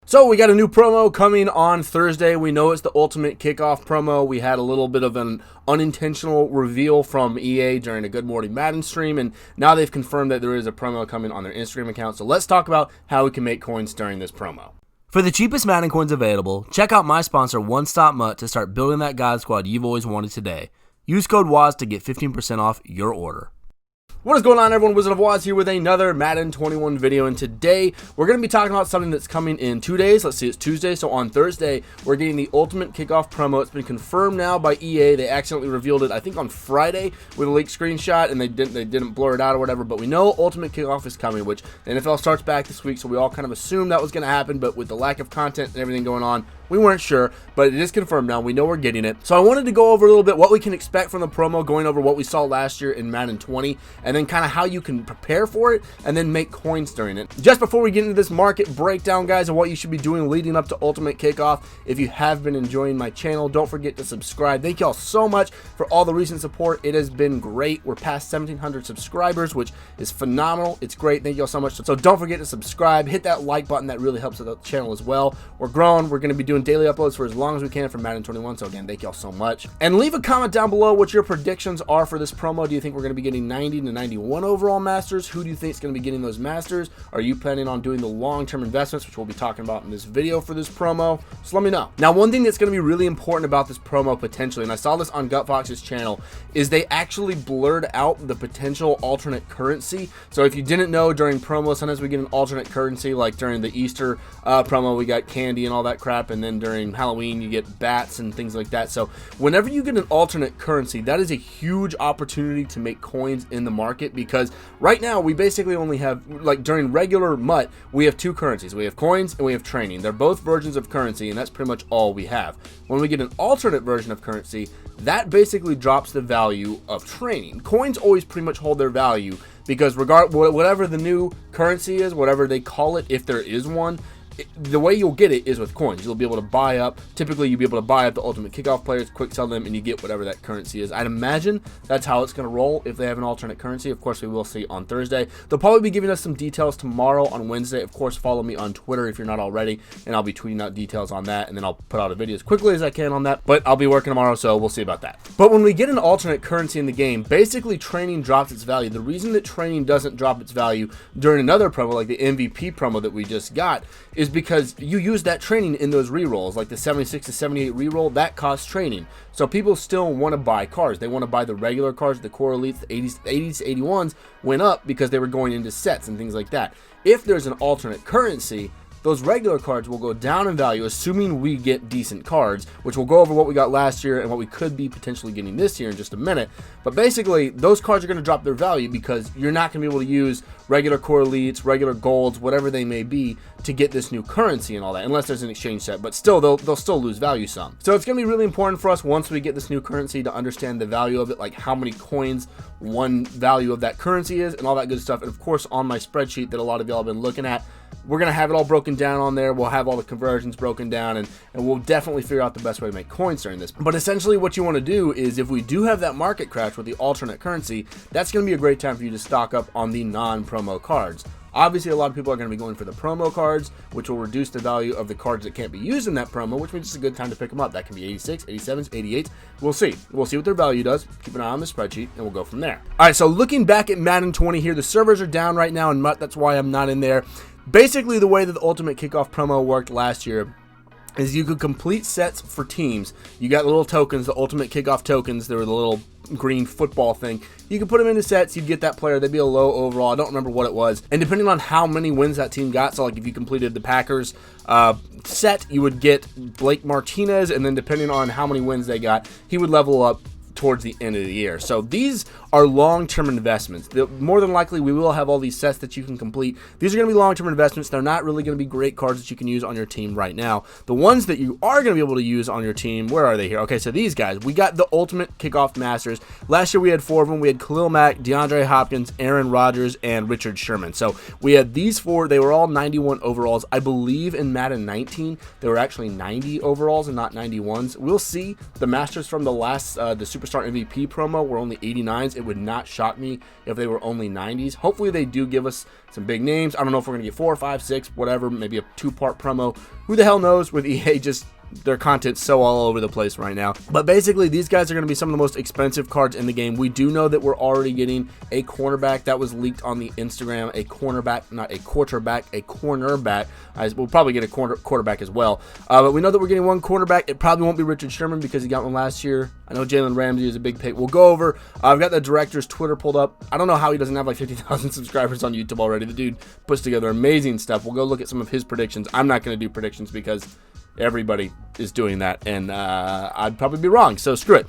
So we got a new promo coming on Thursday. We know it's the Ultimate Kickoff promo. We had a little bit of an unintentional reveal from EA during a Good Morning Madden stream, and now they've confirmed that there is a promo coming on their Instagram account. So let's talk about how we can make coins during this promo. For the cheapest Madden coins available, check out my sponsor One Stop Mutt to start building that God Squad you've always wanted today. Use code WAZ to get 15% off your order. What is going on, everyone? Wizard of Waz here with another Madden 21 video, and today we're going to be talking about something that's coming in 2 days. Let's see, it's Tuesday, so on Thursday we're getting the Ultimate Kickoff promo. It's been confirmed now by EA. They accidentally revealed it, I think, on Friday with a leaked screenshot, and they didn't blur it out or whatever, but we know Ultimate Kickoff is coming, which the NFL starts back this week, so we all kind of assumed that was going to happen, but with the lack of content and everything going on, we weren't sure, but it is confirmed now. We know we're getting it. So I wanted to go over a little bit what we can expect from the promo, going over what we saw last year in Madden 20, and then kind of how you can prepare for it and then make coins during it. Just before we get into this market breakdown, guys, of what you should be doing leading up to Ultimate Kickoff, if you have been enjoying my channel, don't forget to subscribe. Thank y'all so much for all the recent support. It has been great. We're past 1,700 subscribers, which is phenomenal. It's great. Thank y'all so much. So don't forget to subscribe. Hit that like button. That really helps the channel as well. We're growing. We're going to be doing daily uploads for as long as we can for Madden 21. So again, thank y'all so much. And leave a comment down below what your predictions are for this promo. Do you think we're going to be getting 90 to 91 overall masters? Who do you think is going to be getting those masters? Are you planning on doing the long-term investments, which we'll be talking about in this video for this promo? So let me know. Now, one thing that's going to be really important about this promo potentially, and I saw this on Gutfox's channel, is they actually blurred out the potential alternate currency. So if you didn't know, during promo, sometimes we get an alternate currency, like during the Easter promo, we got candy and all that crap, and then during Halloween, you get bats and things like that. So whenever you get an alternate currency, that is a huge opportunity to make coins in the market, because right now we basically only have, like during regular MUT, we have two currencies. We have coins and we have training. They're both versions of currency, and that's pretty much all we have. When we get an alternate version of currency, that basically drops the value of training. Coins always pretty much hold their value, because whatever the new currency is, whatever they call it, if there is one, the way you'll get it is with coins. You'll be able to buy up, typically you'll be able to buy up the Ultimate Kickoff players, quick sell them, and you get whatever that currency is. I'd imagine that's how it's going to roll if they have an alternate currency. Of course, we will see on Thursday. They'll probably be giving us some details tomorrow on Wednesday. Of course, follow me on Twitter if you're not already, and I'll be tweeting out details on that, and then I'll put out a video as quickly as I can on that, but I'll be working tomorrow, so we'll see about that. But when we get an alternate currency in the game, basically training drops its value. The reason that training doesn't drop its value during another promo, like the MVP promo that we just got, is because you use that training in those rerolls, like the 76 to 78 reroll, that costs training. So people still want to buy cars. They want to buy the regular cars, the core elites, the 80s to 81s went up because they were going into sets and things like that. If there's an alternate currency, those regular cards will go down in value, assuming we get decent cards, which we'll go over what we got last year and what we could be potentially getting this year in just a minute. But basically, those cards are going to drop their value because you're not going to be able to use regular core elites, regular golds, whatever they may be, to get this new currency and all that, unless there's an exchange set. But still, they'll still lose value some. So it's going to be really important for us once we get this new currency to understand the value of it, like how many coins one value of that currency is and all that good stuff. And of course, on my spreadsheet that a lot of y'all have been looking at, we're going to have it all broken down on there. We'll have all the conversions broken down, and we'll definitely figure out the best way to make coins during this. But essentially what you want to do is, if we do have that market crash with the alternate currency, that's going to be a great time for you to stock up on the non-promo cards. Obviously, a lot of people are going to be going for the promo cards, which will reduce the value of the cards that can't be used in that promo, which means it's a good time to pick them up. That can be 86, 87s, 88s. We'll see. We'll see what their value does. Keep an eye on the spreadsheet, and we'll go from there. All right, so looking back at Madden 20 here, the servers are down right now in MUT. That's why I'm not in there. Basically, the way that the Ultimate Kickoff promo worked last year is you could complete sets for teams. You got little tokens, the Ultimate Kickoff tokens. They were the little green football thing. You could put them into sets, you'd get that player, they'd be a low overall, I don't remember what it was, and depending on how many wins that team got, so like if you completed the Packers set, you would get Blake Martinez, and then depending on how many wins they got, he would level up towards the end of the year. So these are long-term investments. More than likely, we will have all these sets that you can complete. These are going to be long-term investments. They're not really going to be great cards that you can use on your team right now. The ones that you are going to be able to use on your team, where are they here? Okay, so these guys, we got the Ultimate Kickoff Masters. Last year we had 4 of them. We had Khalil Mack, DeAndre Hopkins, Aaron Rodgers, and Richard Sherman. So we had these 4. They were all 91 overalls. I believe in Madden 19, they were actually 90 overalls and not 91s. We'll see. The Masters from the last, the Super Superstar MVP promo were only 89s. It would not shock me if they were only 90s. Hopefully they do give us some big names. I don't know if we're going to get 4, 5, 6, whatever, maybe a 2-part promo. Who the hell knows with EA, just their content's so all over the place right now. But basically, these guys are going to be some of the most expensive cards in the game. We do know that we're already getting a cornerback that was leaked on the Instagram. A cornerback, not a quarterback, a cornerback. We'll probably get a quarterback as well. But we know that we're getting one cornerback. It probably won't be Richard Sherman because he got one last year. I know Jalen Ramsey is a big pick. We'll go over. I've got the director's Twitter pulled up. I don't know how he doesn't have like 50,000 subscribers on YouTube already. The dude puts together amazing stuff. We'll go look at some of his predictions. I'm not going to do predictions because everybody is doing that, and I'd probably be wrong, so screw it.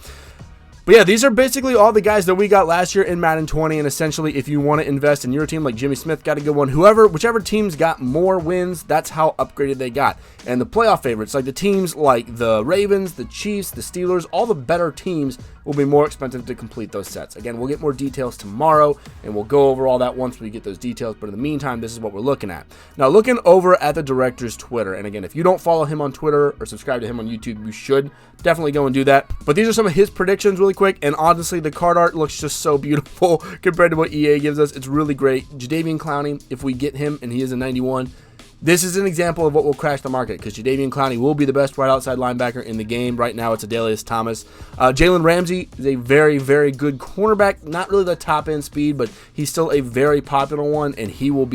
But yeah, these are basically all the guys that we got last year in Madden 20, and essentially if you want to invest in your team, like Jimmy Smith got a good one, whichever teams got more wins, that's how upgraded they got. And the playoff favorites, like the teams like the Ravens, the Chiefs, the Steelers, all the better teams will be more expensive to complete those sets. Again, we'll get more details tomorrow, and we'll go over all that once we get those details, but in the meantime, this is what we're looking at. Now, looking over at the director's Twitter, and again, if you don't follow him on Twitter or subscribe to him on YouTube, you should definitely go and do that. But these are some of his predictions really quick, and honestly, the card art looks just so beautiful compared to what EA gives us. It's really great. Jadeveon Clowney, if we get him, and he is a 91, this is an example of what will crash the market because Jadeveon Clowney will be the best wide outside linebacker in the game. Right now, it's Adalius Thomas. Jalen Ramsey is a very, very good cornerback. Not really the top end speed, but he's still a very popular one, and he'll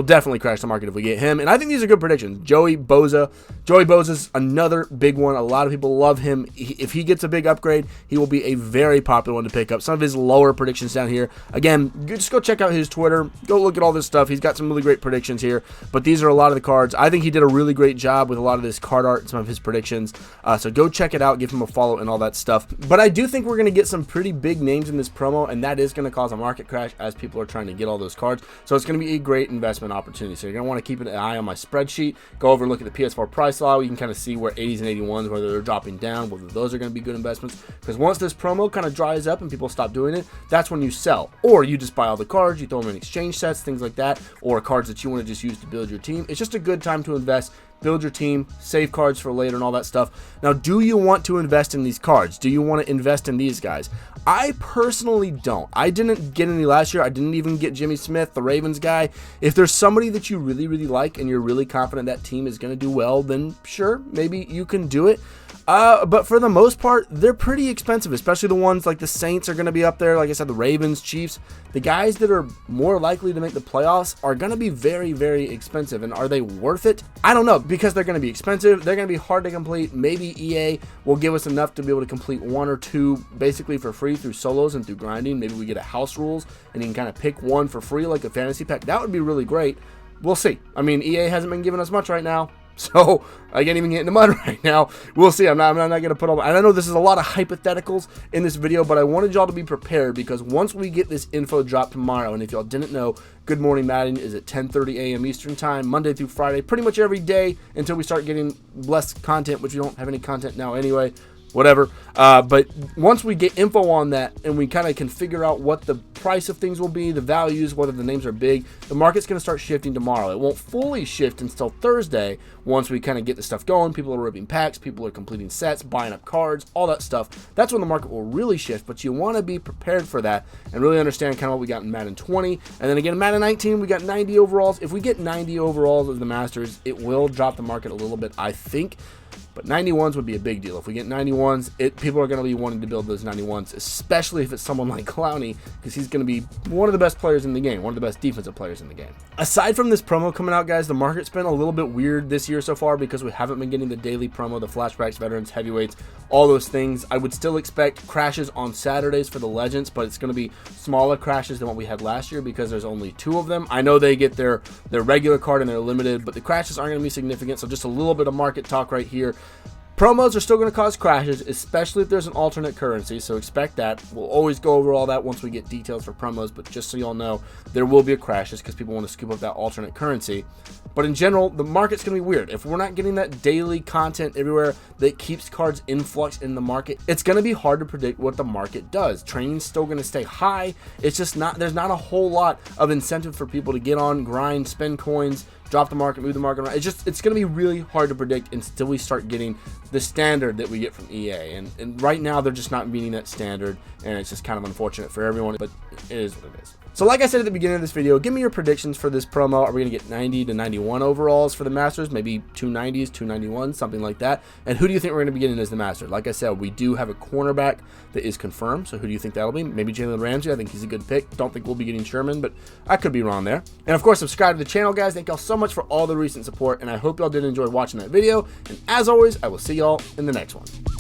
definitely crash the market if we get him. And I think these are good predictions. Joey Bosa's another big one. A lot of people love him. If he gets a big upgrade, he will be a very popular one to pick up. Some of his lower predictions down here. Again, just go check out his Twitter. Go look at all this stuff. He's got some really great predictions here. But these are a lot of the cards. I think he did a really great job with a lot of this card art and some of his predictions. So go check it out. Give him a follow and all that stuff. But I do think we're going to get some pretty big names in this promo, and that is going to cause a market crash as people are trying to get all those cards. So it's going to be a great investment opportunity. So you're going to want to keep an eye on my spreadsheet. Go over and look at the PS4 price law. You can kind of see where 80s and 81s, whether they're dropping down, whether those are going to be good investments. Because once this promo kind of dries up and people stop doing it, that's when you sell. Or you just buy all the cards, you throw them in exchange sets, things like that, or cards that you want to just use to build your team. It's just a good time to invest. Build your team, save cards for later and all that stuff. Now, do you want to invest in these cards? Do you want to invest in these guys? I personally don't. I didn't get any last year. I didn't even get Jimmy Smith, the Ravens guy. If there's somebody that you really, really like and you're really confident that team is going to do well, then sure, maybe you can do it. But for the most part, they're pretty expensive, especially the ones like the Saints are going to be up there. Like I said, the Ravens, Chiefs, the guys that are more likely to make the playoffs are going to be very, very expensive. And are they worth it? I don't know, because they're going to be expensive. They're going to be hard to complete. Maybe EA will give us enough to be able to complete 1 or 2 basically for free through solos and through grinding. Maybe we get a house rules and you can kind of pick one for free like a fantasy pack. That would be really great. We'll see. I mean, EA hasn't been giving us much right now. So I can't even get in the mud right now. We'll see. I'm not going to put all. And I know this is a lot of hypotheticals in this video, but I wanted y'all to be prepared because once we get this info dropped tomorrow, and if y'all didn't know, Good Morning Madden is at 10:30 a.m. Eastern Time, Monday through Friday, pretty much every day until we start getting less content, which we don't have any content now anyway. Whatever. But once we get info on that and we kind of can figure out what the price of things will be, the values, whether the names are big, the market's going to start shifting tomorrow. It won't fully shift until Thursday once we kind of get the stuff going. People are ripping packs, people are completing sets, buying up cards, all that stuff. That's when the market will really shift, but you want to be prepared for that and really understand kind of what we got in Madden 20. And then again, in Madden 19, we got 90 overalls. If we get 90 overalls as the Masters, it will drop the market a little bit, I think. But 91s would be a big deal. If we get 91s, people are going to be wanting to build those 91s, especially if it's someone like Clowney, because he's going to be one of the best players in the game, one of the best defensive players in the game. Aside from this promo coming out, guys, the market's been a little bit weird this year so far because we haven't been getting the daily promo, the flashbacks, veterans, heavyweights, all those things. I would still expect crashes on Saturdays for the Legends, but it's going to be smaller crashes than what we had last year because there's only 2 of them. I know they get their regular card and they're limited, but the crashes aren't going to be significant, so just a little bit of market talk right here. Promos are still going to cause crashes, especially if there's an alternate currency, so expect that. We'll always go over all that once we get details for promos, but just so y'all know, there will be crashes because people want to scoop up that alternate currency. But in general, the market's going to be weird. If we're not getting that daily content everywhere that keeps cards influx in the market, it's going to be hard to predict what the market does. Training's still going to stay high. It's just not, there's not a whole lot of incentive for people to get on, grind, spend coins, drop the market, move the market around. It's going to be really hard to predict until we start getting the standard that we get from EA. And right now, they're just not meeting that standard, and it's just kind of unfortunate for everyone, but it is what it is. So like I said at the beginning of this video, give me your predictions for this promo. Are we going to get 90 to 91 overalls for the Masters? Maybe 290s, 291, something like that. And who do you think we're going to be getting as the Master? Like I said, we do have a cornerback that is confirmed. So who do you think that'll be? Maybe Jalen Ramsey. I think he's a good pick. Don't think we'll be getting Sherman, but I could be wrong there. And of course, subscribe to the channel, guys. Thank y'all so much for all the recent support, and I hope y'all did enjoy watching that video. And as always, I will see y'all in the next one.